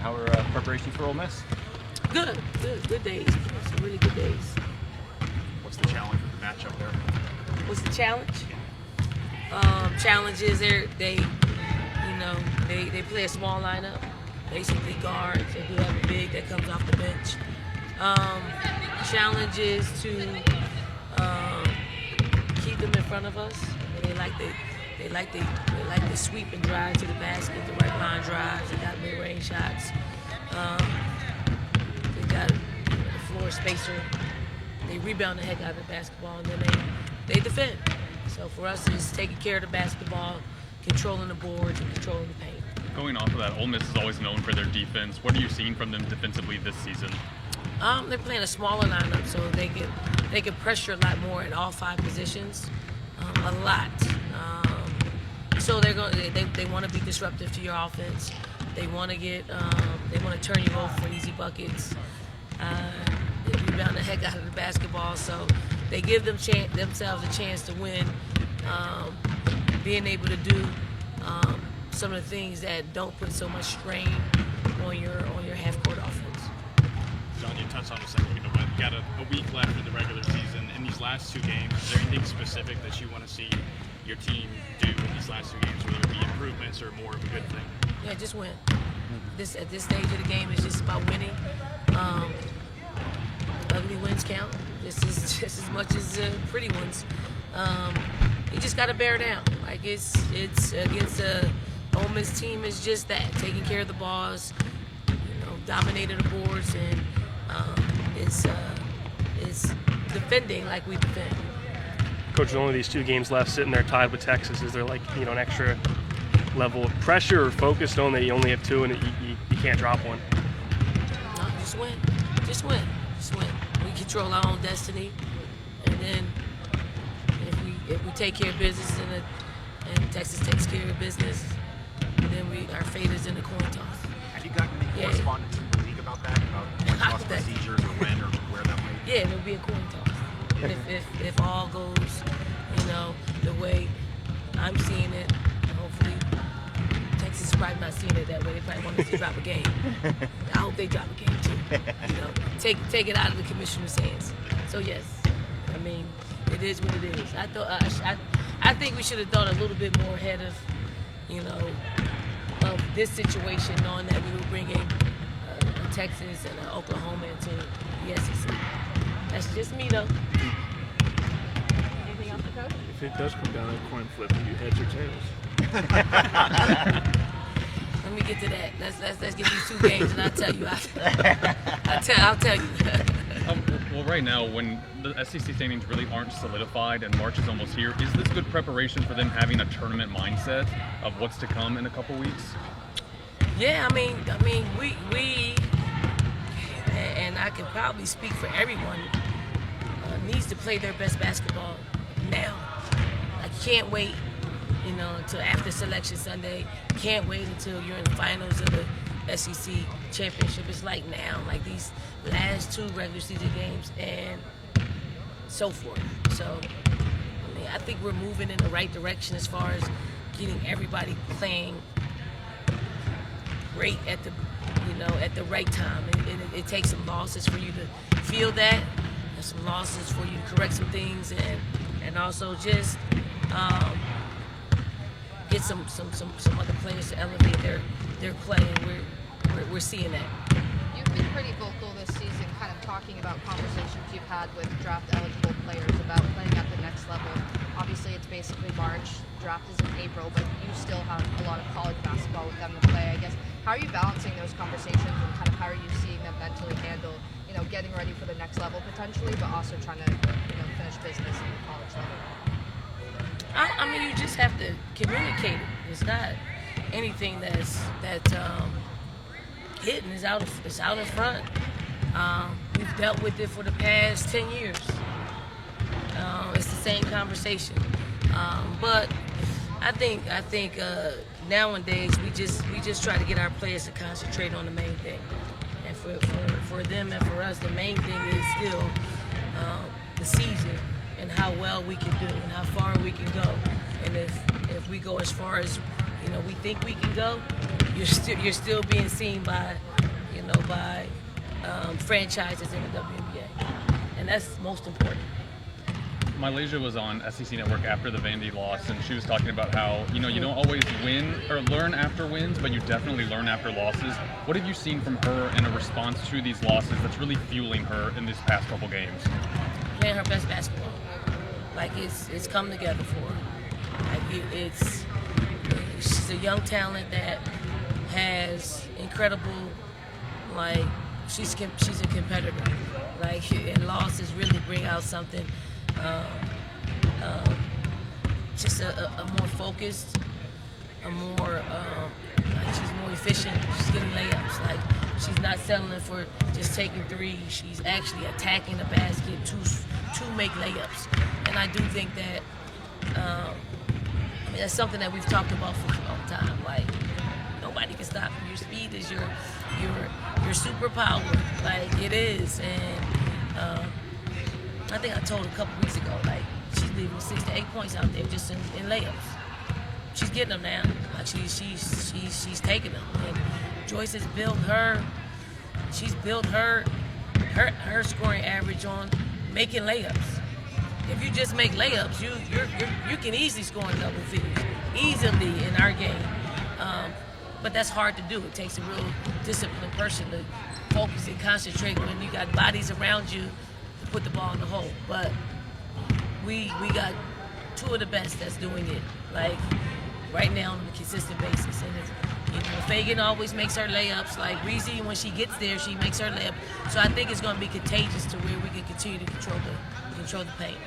How are preparations for Ole Miss? Good days. Some really good days. What's the challenge with the matchup there? What's the challenge? Challenge is they play a small lineup, basically guards. They do have a big that comes off the bench. Challenge is to keep them in front of us. They like the sweep and drive to the basket, the right line drives. They got mid-range shots. They got the floor spacer. They rebound the heck out of the basketball, and then they defend. So for us, it's taking care of the basketball, controlling the boards, and controlling the paint. Going off of that, Ole Miss is always known for their defense. What are you seeing from them defensively this season? They're playing a smaller lineup, so they can pressure a lot more at all 5 positions, a lot. So they want to be disruptive to your offense. They want to turn you over for easy buckets. They rebound the heck out of the basketball, so they give themselves a chance to win. Being able to do some of the things that don't put so much strain on your half-court offense. John, you touched on a second ago, but you got a week left in the regular season. In these last 2 games, is there anything specific that you want to see your team do in these last 2 games, whether it be improvements or more of a good thing? Yeah, just win. At this stage of the game, it's just about winning. Ugly wins count just as much as pretty ones. You just got to bear down. Like it's against a Ole Miss team is just that, taking care of the balls, dominating the boards, and it's defending like we defend. Coach, with only these 2 games left, sitting there tied with Texas, is there an extra level of pressure or focus knowing that you only have 2 and you can't drop one? No, just win. Just win. We control our own destiny, and then if we take care of business and Texas takes care of business, then our fate is in the coin toss. Have you gotten any correspondence in the league about that? About point toss procedures or when or where that might be? Yeah, it'll be a coin toss. If all goes, the way I'm seeing it, hopefully Texas is probably not seeing it that way. They probably want us to drop a game. I hope they drop a game too. Take it out of the commissioner's hands. So yes, I mean it is what it is. I think we should have done a little bit more ahead of of this situation, knowing that we were bringing Texas and Oklahoma into the SEC. That's just me, though. Anything else, Coach? If it does come down to a coin flip, you heads or tails? Let me get to that. Let's get these 2 games, and I'll tell you. I'll tell you. Well, right now, when the SEC standings really aren't solidified and March is almost here, is this good preparation for them having a tournament mindset of what's to come in a couple weeks? Yeah, I mean, we and I can probably speak for everyone, needs to play their best basketball now. I can't wait, until after Selection Sunday. Can't wait until you're in the finals of the SEC championship. It's like now, like these last 2 regular season games and so forth. So, I think we're moving in the right direction as far as getting everybody playing great at the right time. It takes some losses for you to feel that, and some losses for you to correct some things, and also just get some other players to elevate their play, and we're seeing that. You've been pretty vocal this season, kind of talking about conversations you've had with draft-eligible players about playing at the next level. Obviously, it's basically March. Draft is in April, but you still have a lot of college basketball with them to play. I guess, how are you balancing those conversations, and kind of how are you seeing them mentally handle, getting ready for the next level potentially, but also trying to, finish business at the college level? I mean, you just have to communicate it. It's not anything that's hidden. It's out in front. We've dealt with it for the past 10 years. It's the same conversation. But I think nowadays we just try to get our players to concentrate on the main thing. And for them and for us, the main thing is still the season and how well we can do and how far we can go. And if we go as far as we think we can go, you're still being seen by by franchises in the WNBA, and that's most important. MiLaysia was on SEC Network after the Vandy loss, and she was talking about how, you don't always win or learn after wins, but you definitely learn after losses. What have you seen from her in a response to these losses that's really fueling her in these past couple games? Playing her best basketball. Like, it's come together for her. Like, she's a young talent that has incredible, like, she's a competitor. Like, and losses really bring out something. Just a more focused, a more, like, she's more efficient. She's getting layups. Like, she's not settling for just taking threes. She's actually attacking the basket to make layups. And I do think that, that's something that we've talked about for a long time. Like, nobody can stop you. Your speed is your superpower. Like, it is. And I think I told a couple weeks ago, like, she's leaving 6 to 8 points out there just in layups. She's getting them now. Like, she's taking them. And Joyce has built her. She's built her scoring average on making layups. If you just make layups, you can easily score in double figures easily in our game. But that's hard to do. It takes a real disciplined person to focus and concentrate when you got bodies around you to put the ball in the hole. But we got two of the best that's doing it, like, right now on a consistent basis. And if Fagan always makes her layups, like Reese, when she gets there, she makes her layup. So I think it's going to be contagious to where we can continue to control the paint.